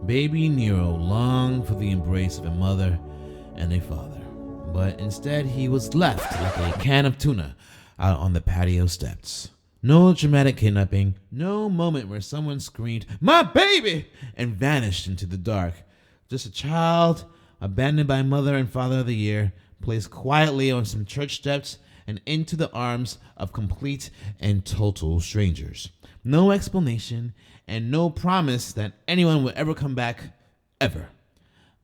Baby Nero longed for the embrace of a mother and a father, but instead he was left like a can of tuna out on the patio steps. No dramatic kidnapping, no moment where someone screamed, "My baby!" and vanished into the dark. Just a child, abandoned by mother and father of the year, placed quietly on some church steps and into the arms of complete and total strangers. No explanation and no promise that anyone would ever come back, ever.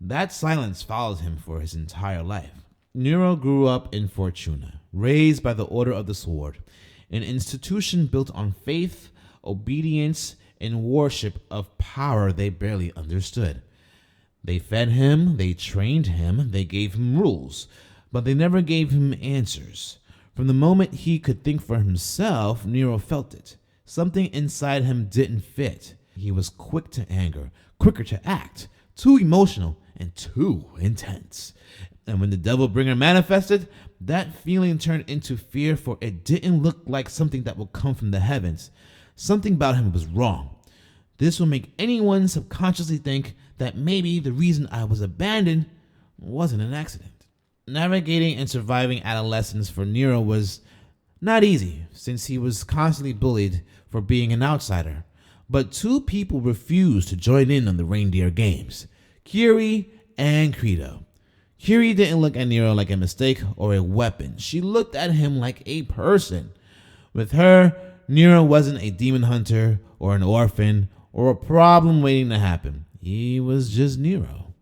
That silence followed him for his entire life. Nero grew up in Fortuna, raised by the Order of the Sword, an institution built on faith, obedience, and worship of power they barely understood. They fed him, they trained him, they gave him rules, but they never gave him answers. From the moment he could think for himself, Nero felt it. Something inside him didn't fit. He was quick to anger, quicker to act, too emotional and too intense. And when the Devil Bringer manifested, that feeling turned into fear, for it didn't look like something that would come from the heavens. Something about him was wrong. This will make anyone subconsciously think that maybe the reason I was abandoned wasn't an accident. Navigating and surviving adolescence for Nero was not easy, since he was constantly bullied for being an outsider. But two people refused to join in on the reindeer games: Curie and Credo. Curie didn't look at Nero like a mistake or a weapon. She looked at him like a person. With her, Nero wasn't a demon hunter or an orphan or a problem waiting to happen. He was just Nero.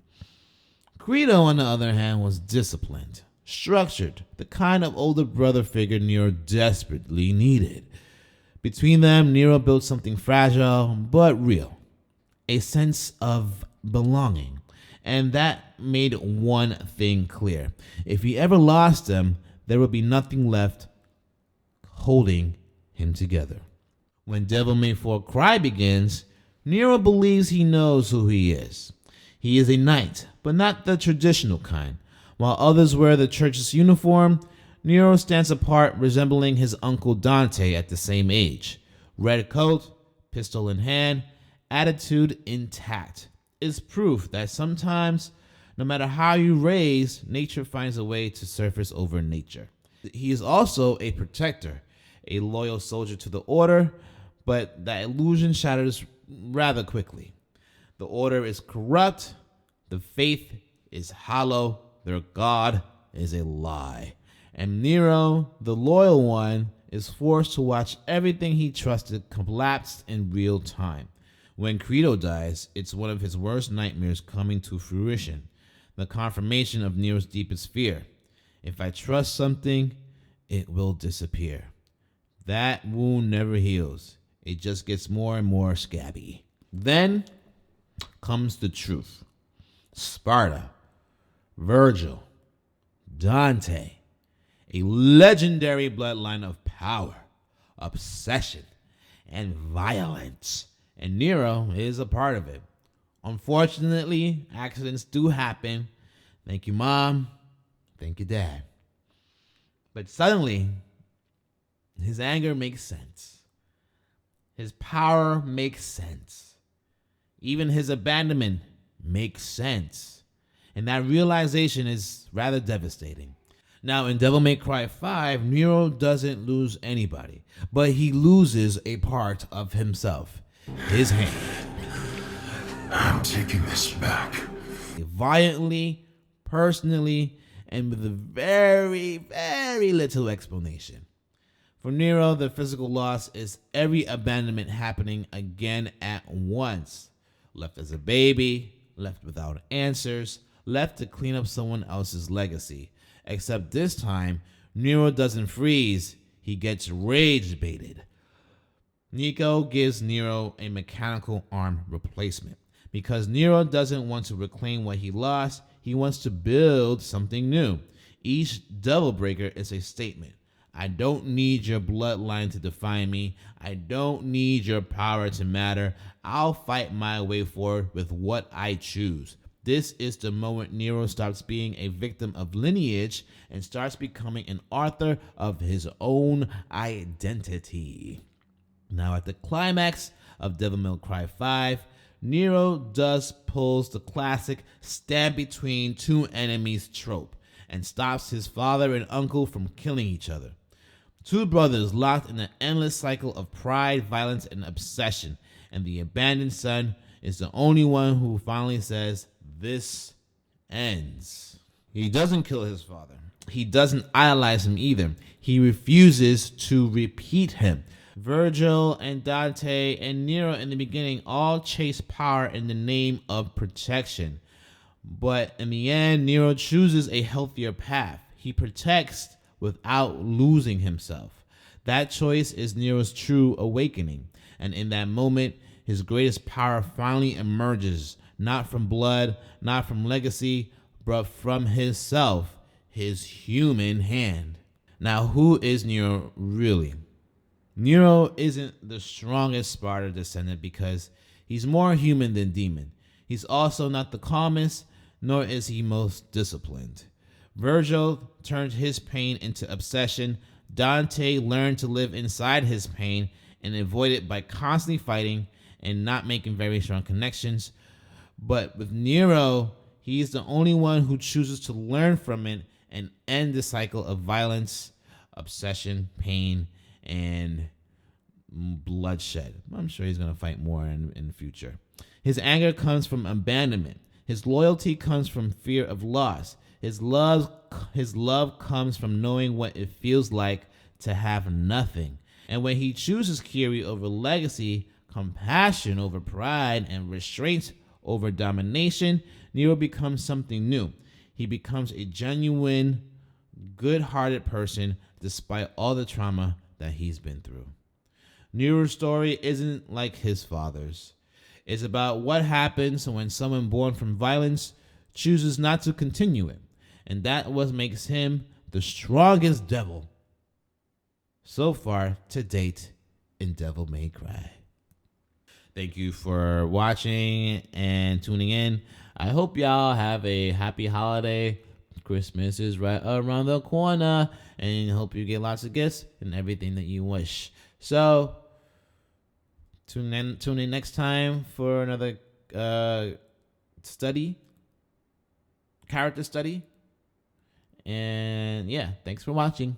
Credo, on the other hand, was disciplined, structured, the kind of older brother figure Nero desperately needed. Between them, Nero built something fragile but real, a sense of belonging. And that made one thing clear: if he ever lost them, there would be nothing left holding him together. When Devil May Cry begins, Nero believes he knows who he is. He is a knight, but not the traditional kind. While others wear the church's uniform, Nero stands apart, resembling his uncle Dante at the same age. Red coat, pistol in hand, attitude intact. Is proof that sometimes, no matter how you raise, nature finds a way to surface over nature. He is also a protector, a loyal soldier to the Order, but that illusion shatters rather quickly. The Order is corrupt, the faith is hollow, their God is a lie. And Nero, the loyal one, is forced to watch everything he trusted collapse in real time. When Credo dies, it's one of his worst nightmares coming to fruition, the confirmation of Nero's deepest fear. If I trust something, it will disappear. That wound never heals. It just gets more and more scabby. Then comes the truth. Sparda, Vergil, Dante, a legendary bloodline of power, obsession, and violence. And Nero is a part of it. Unfortunately, accidents do happen. Thank you, Mom. Thank you, Dad. But suddenly, his anger makes sense. His power makes sense. Even his abandonment makes sense. And that realization is rather devastating. Now, in Devil May Cry 5, Nero doesn't lose anybody, but he loses a part of himself. His hand. I'm taking this back. Violently, personally, and with a very, very little explanation. For Nero, the physical loss is every abandonment happening again at once. Left as a baby, left without answers, left to clean up someone else's legacy. Except this time, Nero doesn't freeze, he gets rage baited. Nico gives Nero a mechanical arm replacement. Because Nero doesn't want to reclaim what he lost, he wants to build something new. Each Devil Breaker is a statement. I don't need your bloodline to define me. I don't need your power to matter. I'll fight my way forward with what I choose. This is the moment Nero stops being a victim of lineage and starts becoming an author of his own identity. Now, at the climax of Devil May Cry 5, Nero thus pulls the classic stand between two enemies trope and stops his father and uncle from killing each other. Two brothers locked in an endless cycle of pride, violence, and obsession, and the abandoned son is the only one who finally says, "This ends." He doesn't kill his father. He doesn't idolize him either. He refuses to repeat him. Vergil and Dante and Nero in the beginning all chase power in the name of protection. But in the end, Nero chooses a healthier path. He protects without losing himself. That choice is Nero's true awakening. And in that moment, his greatest power finally emerges, not from blood, not from legacy, but from himself, his human hand. Now, who is Nero really? Nero isn't the strongest Sparta descendant because he's more human than demon. He's also not the calmest, nor is he most disciplined. Vergil turned his pain into obsession. Dante learned to live inside his pain and avoid it by constantly fighting and not making very strong connections. But with Nero, he's the only one who chooses to learn from it and end the cycle of violence, obsession, pain, and bloodshed. I'm sure he's going to fight more in the future. His anger comes from abandonment. His loyalty comes from fear of loss. His love comes from knowing what it feels like to have nothing. And when he chooses Kyrie over legacy, compassion over pride, and restraint over domination, Nero becomes something new. He becomes a genuine, good-hearted person despite all the trauma that he's been through. Nero's story isn't like his father's. It's about what happens when someone born from violence chooses not to continue it. And that what makes him the strongest devil so far to date in Devil May Cry. Thank you for watching and tuning in. I hope y'all have a happy holiday. Christmas is right around the corner, and hope you get lots of gifts and everything that you wish. So tune in next time for another character study. And yeah, thanks for watching.